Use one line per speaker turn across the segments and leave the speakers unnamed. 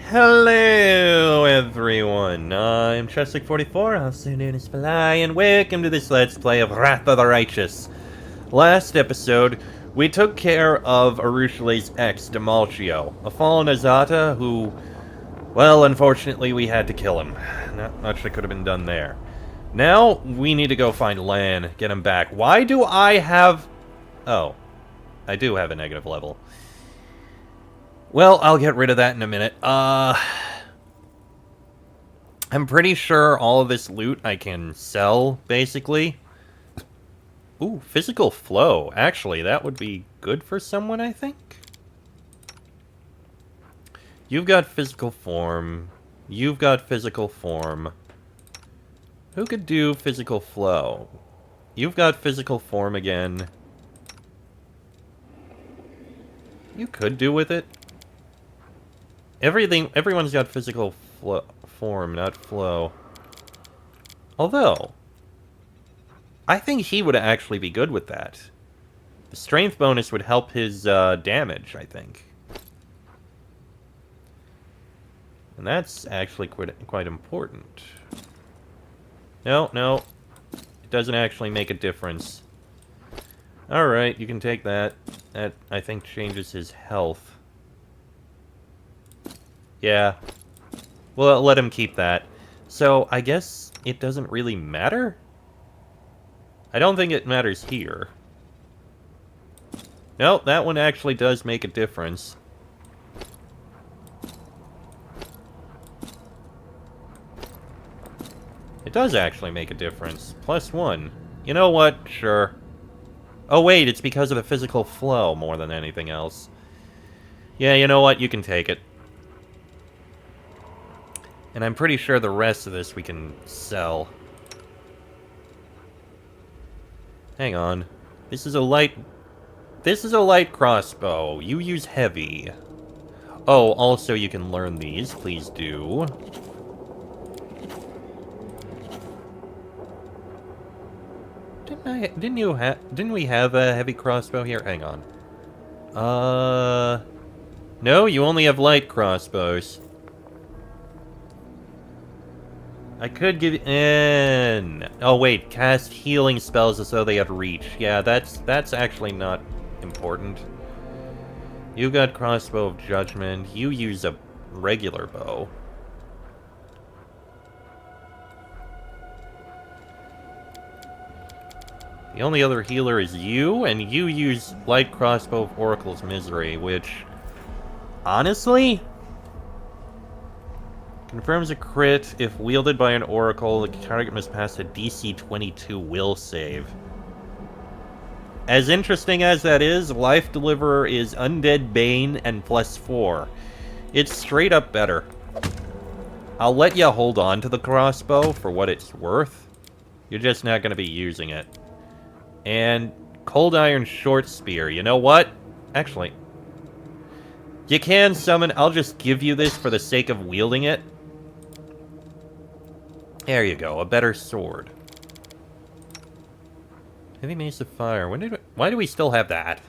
Hello, everyone. I'm Cheswick44, also known as Fly, and welcome to this Let's Play of Wrath of the Righteous. Last episode, we took care of Arushale's ex, Demalchio, a fallen Azata who, well, unfortunately, we had to kill him. Not much that could have been done there. Now, we need to go find Lann, get him back. Why do I have... Oh, I do have a negative level. Well, I'll get rid of that in a minute. I'm pretty sure all of this loot I can sell, basically. Ooh, physical flow. Actually, that would be good for someone, I think. You've got physical form. You've got physical form. Who could do physical flow? You've got physical form again. You could do with it. Everyone's got physical form, not flow. Although, I think he would actually be good with that. The strength bonus would help his damage, I think. And that's actually quite important. No, it doesn't actually make a difference. Alright, you can take that. That, I think, changes his health. Yeah. Well, let him keep that. So, I guess it doesn't really matter? I don't think it matters here. No, that one actually does make a difference. It does actually make a difference. +1. You know what? Sure. Oh wait, it's because of the physical flow more than anything else. Yeah, you know what? You can take it. And I'm pretty sure the rest of this we can sell. Hang on. This is a light crossbow. You use heavy. Oh, also you can learn these. Please do. Didn't we have a heavy crossbow here? Hang on. No, you only have light crossbows. I could give in. Oh wait, cast healing spells as though they had reach. Yeah, that's actually not important. You got crossbow of judgment. You use a regular bow. The only other healer is you, and you use light crossbow of Oracle's Misery, which, honestly, confirms a crit. If wielded by an oracle, the target must pass a DC 22 will save. As interesting as that is, Life Deliverer is Undead Bane and +4. It's straight up better. I'll let you hold on to the crossbow for what it's worth. You're just not going to be using it. And Cold Iron Short Spear. You know what? Actually, you can summon... I'll just give you this for the sake of wielding it. There you go, a better sword. Heavy Mace of Fire. Why do we still have that?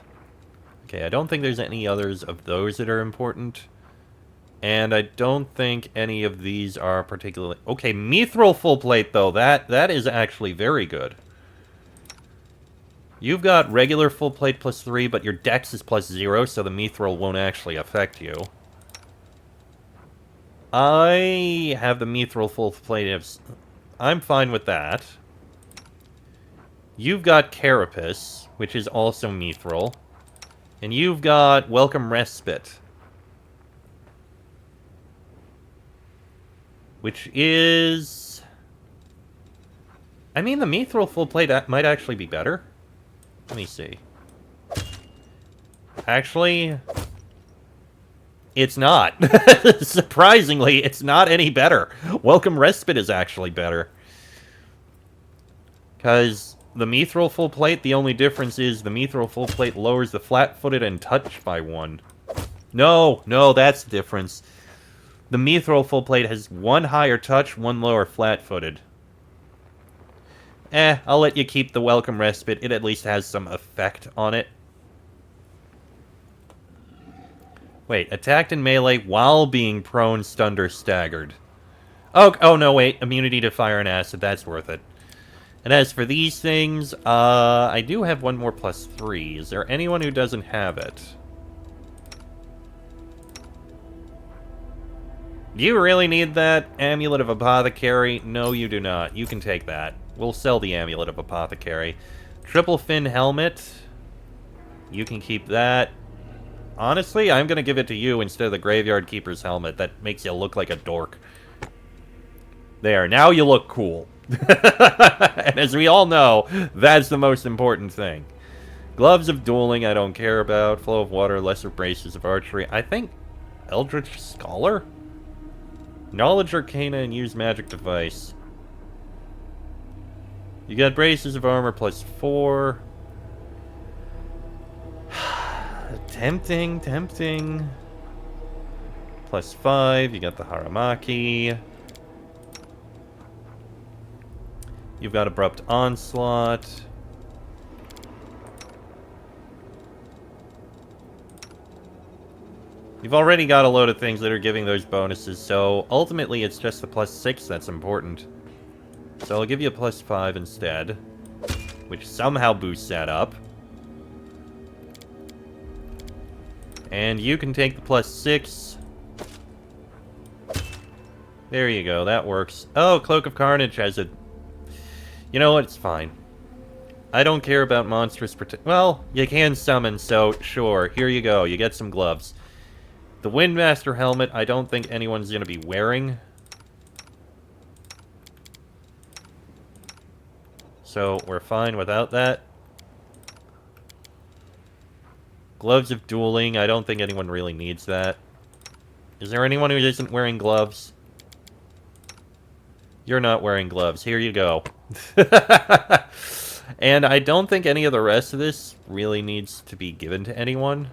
Okay, I don't think there's any others of those that are important. And I don't think any of these are particularly... Okay, Mithril Full Plate, though. That is actually very good. You've got regular Full Plate +3, but your dex is +0, so the Mithril won't actually affect you. I have the Mithril Full Plate. I'm fine with that. You've got Carapace, which is also Mithril. And you've got Welcome Respite, which is... I mean, the Mithril Full Plate might actually be better. Let me see. Actually, it's not. Surprisingly, it's not any better. Welcome Respite is actually better. Because the Mithril Full Plate, the only difference is the Mithril Full Plate lowers the flat-footed and touch by 1. No, that's the difference. The Mithril Full Plate has 1 higher touch, 1 lower flat-footed. I'll let you keep the Welcome Respite. It at least has some effect on it. Wait, attacked in melee while being prone, stunned, or staggered. Oh no, wait. Immunity to fire and acid. That's worth it. And as for these things, I do have one more +3. Is there anyone who doesn't have it? Do you really need that? Amulet of Apothecary? No, you do not. You can take that. We'll sell the Amulet of Apothecary. Triple fin helmet. You can keep that. Honestly, I'm gonna give it to you instead of the Graveyard Keeper's helmet. That makes you look like a dork. There, now you look cool. And as we all know, that's the most important thing. Gloves of Dueling, I don't care about. Flow of Water, Lesser Braces of Archery. I think Eldritch Scholar? Knowledge Arcana and Use Magic Device. You got Braces of Armor +4. Tempting. +5. You got the Haramaki. You've got Abrupt Onslaught. You've already got a load of things that are giving those bonuses, so ultimately it's just the +6 that's important. So I'll give you a +5 instead, which somehow boosts that up. And you can take the +6. There you go, that works. Oh, Cloak of Carnage has a... You know what, it's fine. I don't care about monstrous well, you can summon, so sure, here you go, you get some gloves. The Windmaster helmet, I don't think anyone's going to be wearing. So, we're fine without that. Gloves of Dueling, I don't think anyone really needs that. Is there anyone who isn't wearing gloves? You're not wearing gloves. Here you go. And I don't think any of the rest of this really needs to be given to anyone.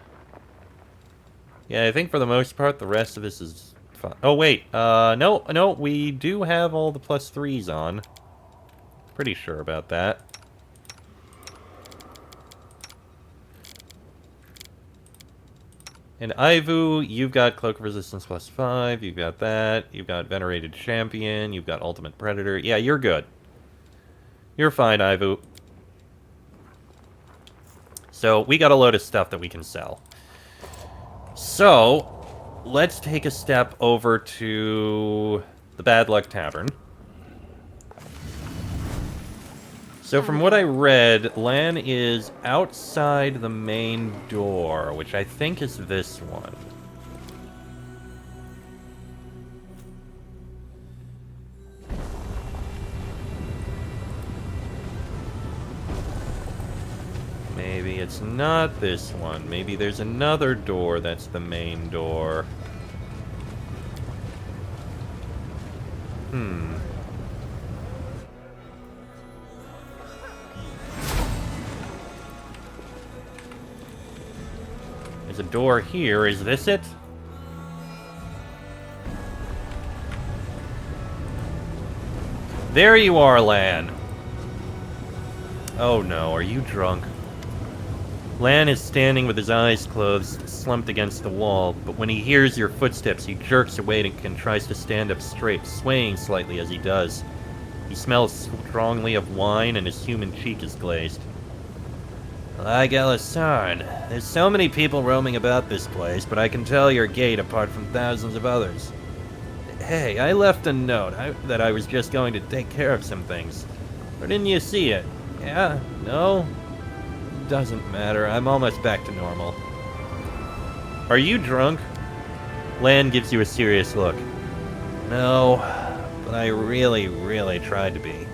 Yeah, I think for the most part, the rest of this is fine. Oh, wait. No, we do have all the +3s on. Pretty sure about that. And Ivu, you've got Cloak of Resistance +5, you've got that, you've got Venerated Champion, you've got Ultimate Predator. Yeah, you're good. You're fine, Ivu. So, we got a load of stuff that we can sell. So, let's take a step over to the Bad Luck Tavern. So from what I read, Lann is outside the main door, which I think is this one. Maybe it's not this one. Maybe there's another door that's the main door. There's a door here. Is this it? There you are, Lann. Oh no, are you drunk? Lann is standing with his eyes closed, slumped against the wall, but when he hears your footsteps, he jerks awake and tries to stand up straight, swaying slightly as he does. He smells strongly of wine, and his human cheek is glazed. Like Elisarn, there's so many people roaming about this place, but I can tell your gait apart from thousands of others. Hey, I left a note that I was just going to take care of some things. Or didn't you see it? Yeah? No? Doesn't matter. I'm almost back to normal. Are you drunk? Lann gives you a serious look. No, but I really, really tried to be.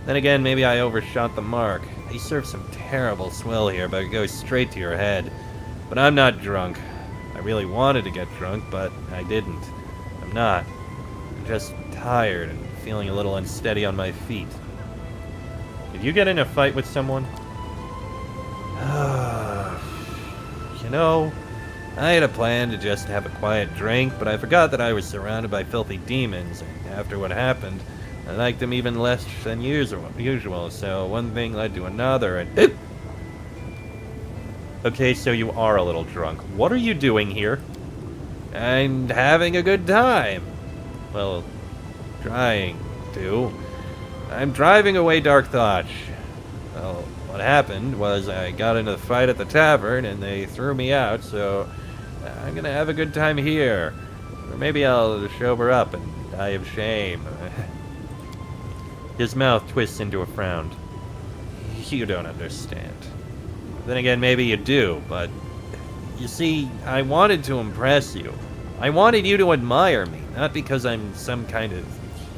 Then again, maybe I overshot the mark. They serve some terrible swill here, but it goes straight to your head. But I'm not drunk. I really wanted to get drunk, but I didn't. I'm not. I'm just tired and feeling a little unsteady on my feet. Did you get in a fight with someone? You know, I had a plan to just have a quiet drink, but I forgot that I was surrounded by filthy demons, and after what happened, I liked them even less than usual, so one thing led to another, and... Okay, so you are a little drunk. What are you doing here? I'm having a good time. Well, trying to. I'm driving away Dark Thoughts. Well, what happened was I got into a fight at the tavern and they threw me out, so I'm gonna have a good time here. Or maybe I'll sober up and die of shame. His mouth twists into a frown. You don't understand. Then again, maybe you do, but you see, I wanted to impress you. I wanted you to admire me, not because I'm some kind of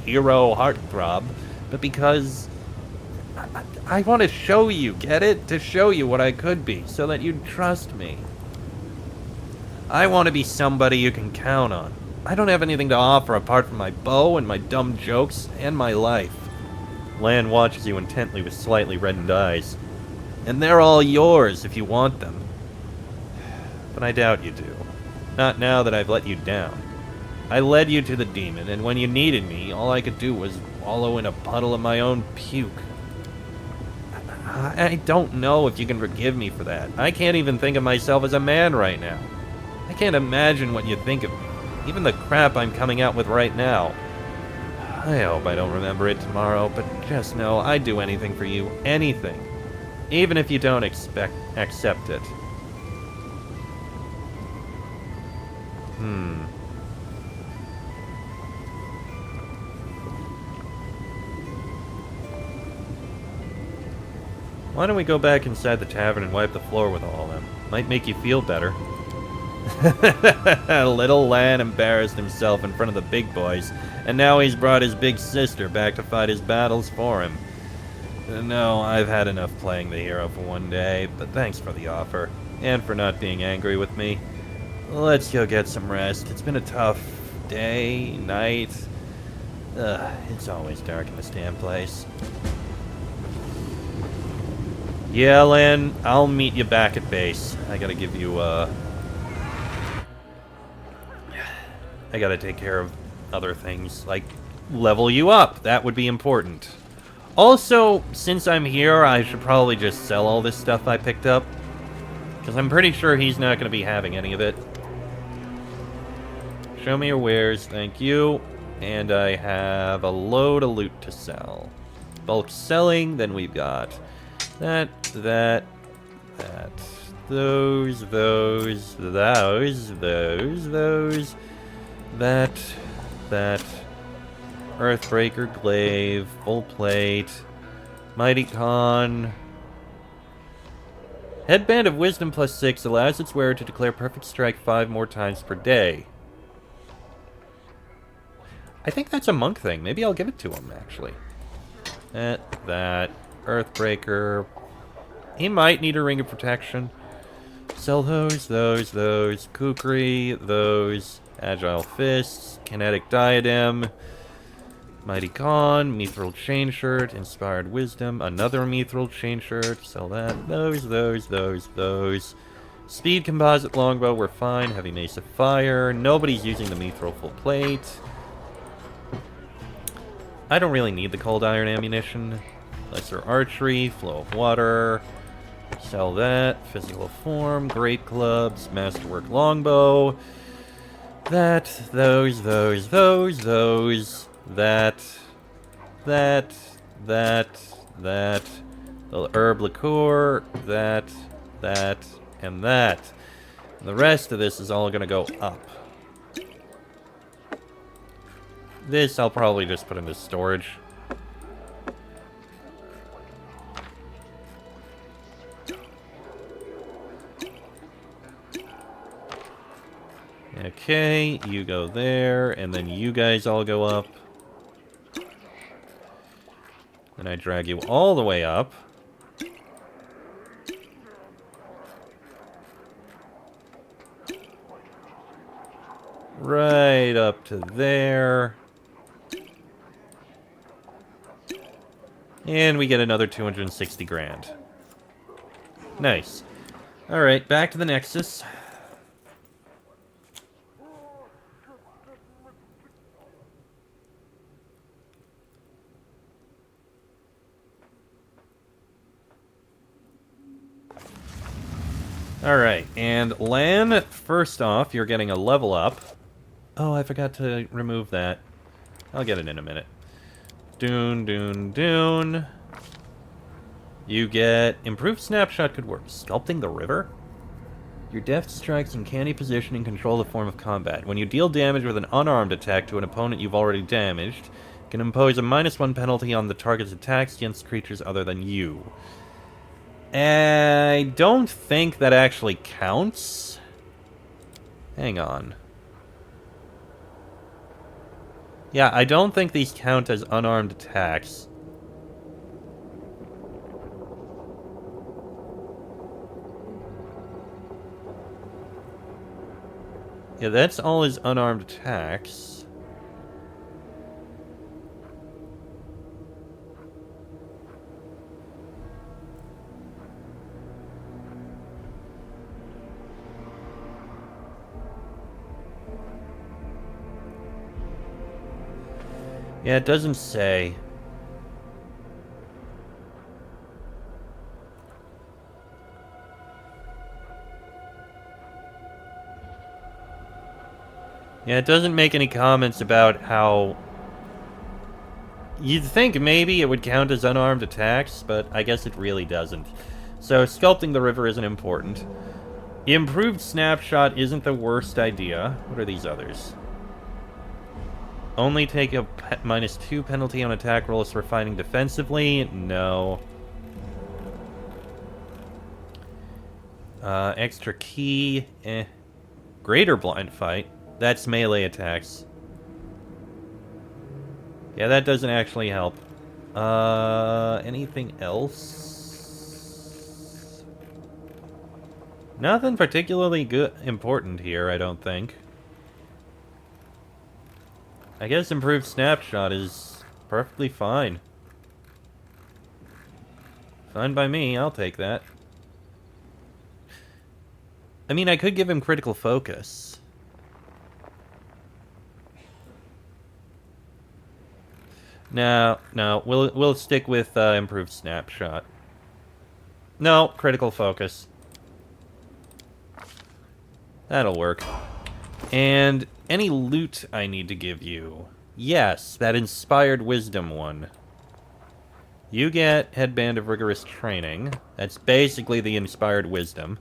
hero heartthrob, but because I want to show you, get it? To show you what I could be, so that you'd trust me. I want to be somebody you can count on. I don't have anything to offer apart from my bow and my dumb jokes and my life. Lann watches you intently with slightly reddened eyes. And they're all yours if you want them. But I doubt you do. Not now that I've let you down. I led you to the demon, and when you needed me, all I could do was wallow in a puddle of my own puke. I don't know if you can forgive me for that. I can't even think of myself as a man right now. I can't imagine what you think of me. Even the crap I'm coming out with right now. I hope I don't remember it tomorrow, but just know I'd do anything for you. Anything. Even if you don't accept it. Why don't we go back inside the tavern and wipe the floor with all of them? Might make you feel better. Little Lann embarrassed himself in front of the big boys, and now he's brought his big sister back to fight his battles for him. No, I've had enough playing the hero for one day, but thanks for the offer, and for not being angry with me. Let's go get some rest. It's been a tough day, night. It's always dark in this damn place. Yeah, Lann, I'll meet you back at base. I gotta give you, I gotta take care of other things, like level you up. That would be important. Also, since I'm here, I should probably just sell all this stuff I picked up. Because I'm pretty sure he's not gonna be having any of it. Show me your wares, thank you. And I have a load of loot to sell. Bulk selling, then we've got that, those, that, Earthbreaker, Glaive, Full Plate, Mighty Con. Headband of Wisdom +6 allows its wearer to declare Perfect Strike 5 more times per day. I think that's a monk thing. Maybe I'll give it to him, actually. That. Earthbreaker. He might need a Ring of Protection. Sell those. Kukri, those. Agile Fists. Kinetic Diadem. Mighty Con. Mithril Chain Shirt. Inspired Wisdom. Another Mithril Chain Shirt. Sell that. Those. Speed Composite Longbow, we're fine. Heavy Mace of Fire. Nobody's using the Mithril Full Plate. I don't really need the Cold Iron Ammunition. Lesser Archery, Flow of Water. Sell that. Physical Form, Great Clubs, Masterwork Longbow. That. The Herb Liqueur. That. And that. And the rest of this is all gonna go up. This I'll probably just put into storage. Okay, you go there, and then you guys all go up. Then I drag you all the way up. Right up to there. And we get another 260 grand. Nice. Alright, back to the Nexus. Alright, and Lann, first off, you're getting a level up. Oh, I forgot to remove that. I'll get it in a minute. Dune. You get improved snapshot could work. Sculpting the river? Your deft strikes in canny positioning control the form of combat. When you deal damage with an unarmed attack to an opponent you've already damaged, you can impose a -1 penalty on the target's attacks against creatures other than you. I don't think that actually counts. Hang on. Yeah, I don't think these count as unarmed attacks. Yeah, that's all his unarmed attacks. Yeah, it doesn't say. Yeah, it doesn't make any comments about how... You'd think maybe it would count as unarmed attacks, but I guess it really doesn't. So, sculpting the river isn't important. Improved snapshot isn't the worst idea. What are these others? Only take a -2 penalty on attack rolls for fighting defensively? No. Extra key? Greater blind fight? That's melee attacks. Yeah, that doesn't actually help. Anything else? Nothing particularly important here, I don't think. I guess improved snapshot is perfectly fine. Fine by me, I'll take that. I mean, I could give him critical focus. No, we'll stick with improved snapshot. No, critical focus. That'll work. And any loot I need to give you. Yes, that inspired wisdom one. You get Headband of Rigorous Training. That's basically the inspired wisdom.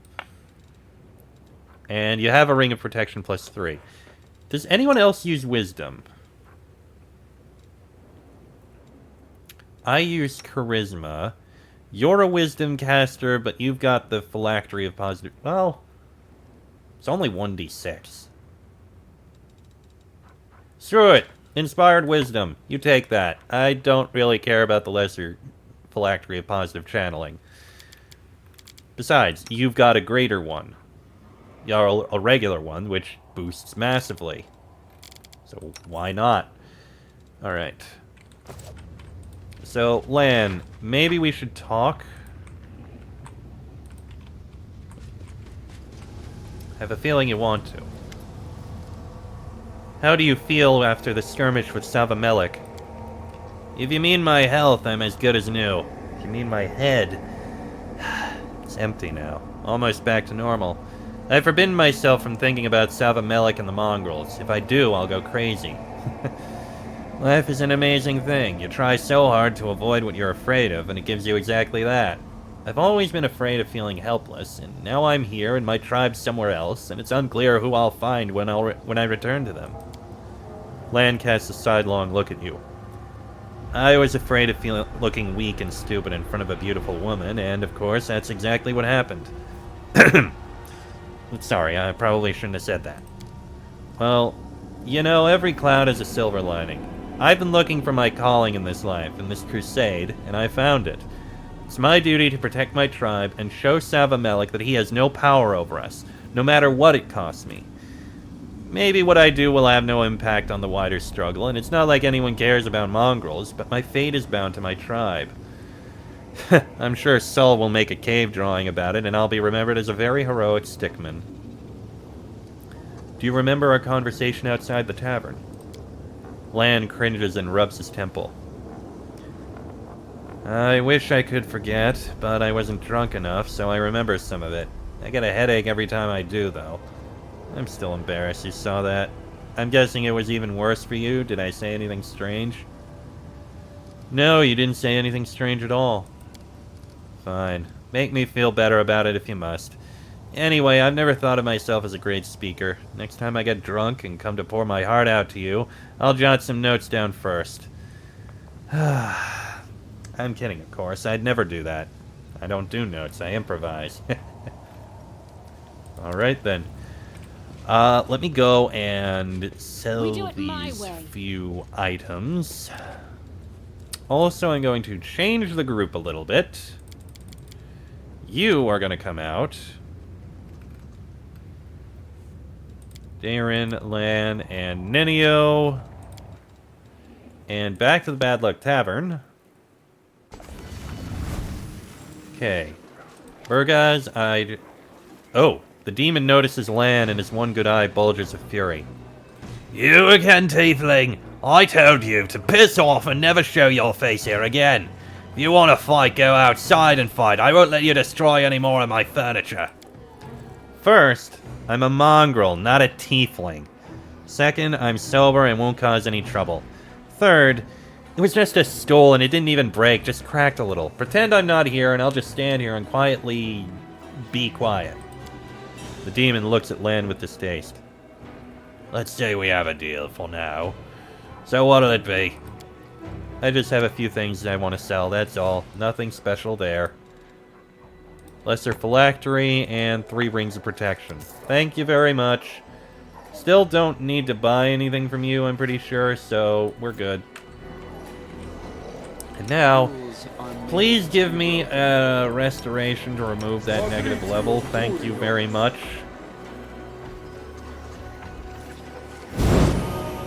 And you have a Ring of Protection +3. Does anyone else use wisdom? I use charisma. You're a wisdom caster, but you've got the phylactery of positive... Well, it's only 1d6. Screw it. Inspired wisdom. You take that. I don't really care about the lesser phylactery of positive channeling. Besides, you've got a greater one. You're a regular one, which boosts massively. So why not? Alright. So, Lann, maybe we should talk? I have a feeling you want to. How do you feel after the skirmish with Savamelek? If you mean my health, I'm as good as new. If you mean my head... It's empty now. Almost back to normal. I've forbidden myself from thinking about Savamelek and the mongrels. If I do, I'll go crazy. Life is an amazing thing. You try so hard to avoid what you're afraid of, and it gives you exactly that. I've always been afraid of feeling helpless, and now I'm here, and my tribe's somewhere else, and it's unclear who I'll find when I return to them. Lann casts a sidelong look at you. I was afraid of looking weak and stupid in front of a beautiful woman, and of course, that's exactly what happened. Sorry, I probably shouldn't have said that. Well, you know, every cloud has a silver lining. I've been looking for my calling in this life, in this crusade, and I found it. It's my duty to protect my tribe and show Savamelek that he has no power over us, no matter what it costs me. Maybe what I do will have no impact on the wider struggle, and it's not like anyone cares about mongrels, but my fate is bound to my tribe. I'm sure Sol will make a cave drawing about it, and I'll be remembered as a very heroic stickman. Do you remember our conversation outside the tavern? Lann cringes and rubs his temple. I wish I could forget, but I wasn't drunk enough, so I remember some of it. I get a headache every time I do, though. I'm still embarrassed you saw that. I'm guessing it was even worse for you. Did I say anything strange? No, you didn't say anything strange at all. Fine. Make me feel better about it if you must. Anyway, I've never thought of myself as a great speaker. Next time I get drunk and come to pour my heart out to you, I'll jot some notes down first. I'm kidding, of course. I'd never do that. I don't do notes. I improvise. Alright, then. Let me go and sell these few items. Also, I'm going to change the group a little bit. You are going to come out. Darren, Lann, and Nenio. And back to the Bad Luck Tavern. Okay. Burgaz, Oh, the demon notices Lann and his one good eye bulges with fury. You again, tiefling! I told you to piss off and never show your face here again. If you want to fight, go outside and fight. I won't let you destroy any more of my furniture. First, I'm a mongrel, not a tiefling. Second, I'm sober and won't cause any trouble. Third, it was just a stool and it didn't even break, just cracked a little. Pretend I'm not here and I'll just stand here and quietly be quiet. The demon looks at Lann with distaste. Let's say we have a deal for now. So what'll it be? I just have a few things that I want to sell, that's all. Nothing special there. Lesser phylactery and 3 rings of protection. Thank you very much. Still don't need to buy anything from you, I'm pretty sure, so we're good. And now, please give me a restoration to remove that negative level. Thank you very much.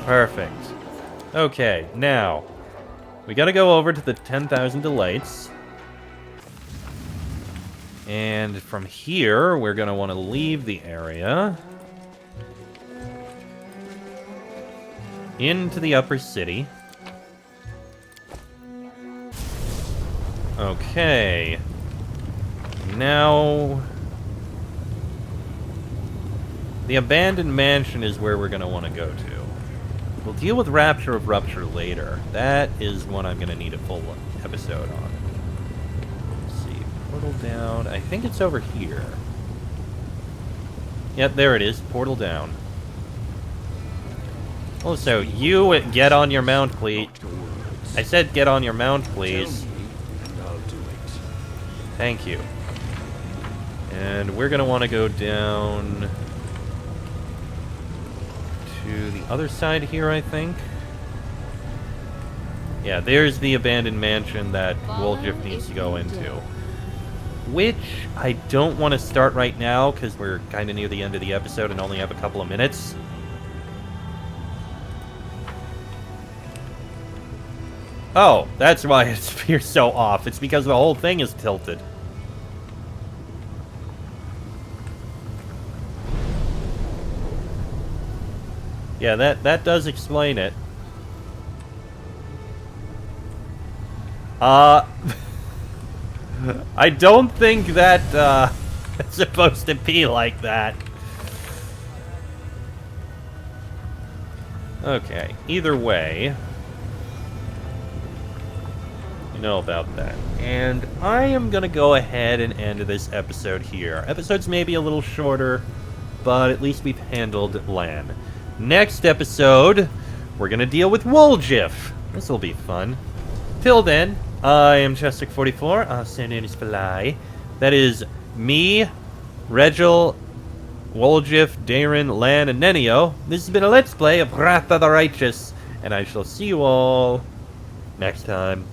Perfect. Okay, now, we gotta go over to the 10,000 Delights. And from here, we're gonna want to leave the area. Into the upper city. Okay. Now, the abandoned mansion is where we're going to want to go to. We'll deal with Rapture of Rupture later. That is one I'm going to need a full episode on. Let's see. Portal down. I think it's over here. Yep, there it is. Portal down. Also, you get on your mount, please. I said get on your mount, please. Thank you. And we're going to want to go down to the other side here, I think. Yeah, there's the abandoned mansion that Woljif needs to go into. Which I don't want to start right now, because we're kind of near the end of the episode and only have a couple of minutes. Oh, that's why it appears so off. It's because the whole thing is tilted. Yeah, that does explain it. I don't think that, it's supposed to be like that. Okay, either way... You know about that. And I am gonna go ahead and end this episode here. Episodes may be a little shorter, but at least we've handled Lann. Next episode, we're gonna deal with Woljif. This will be fun. Till then, I am Chestic44, also known as Fly. That is me, Regil, Woljif, Darren, Lann, and Nenio. This has been a Let's Play of Wrath of the Righteous, and I shall see you all next time.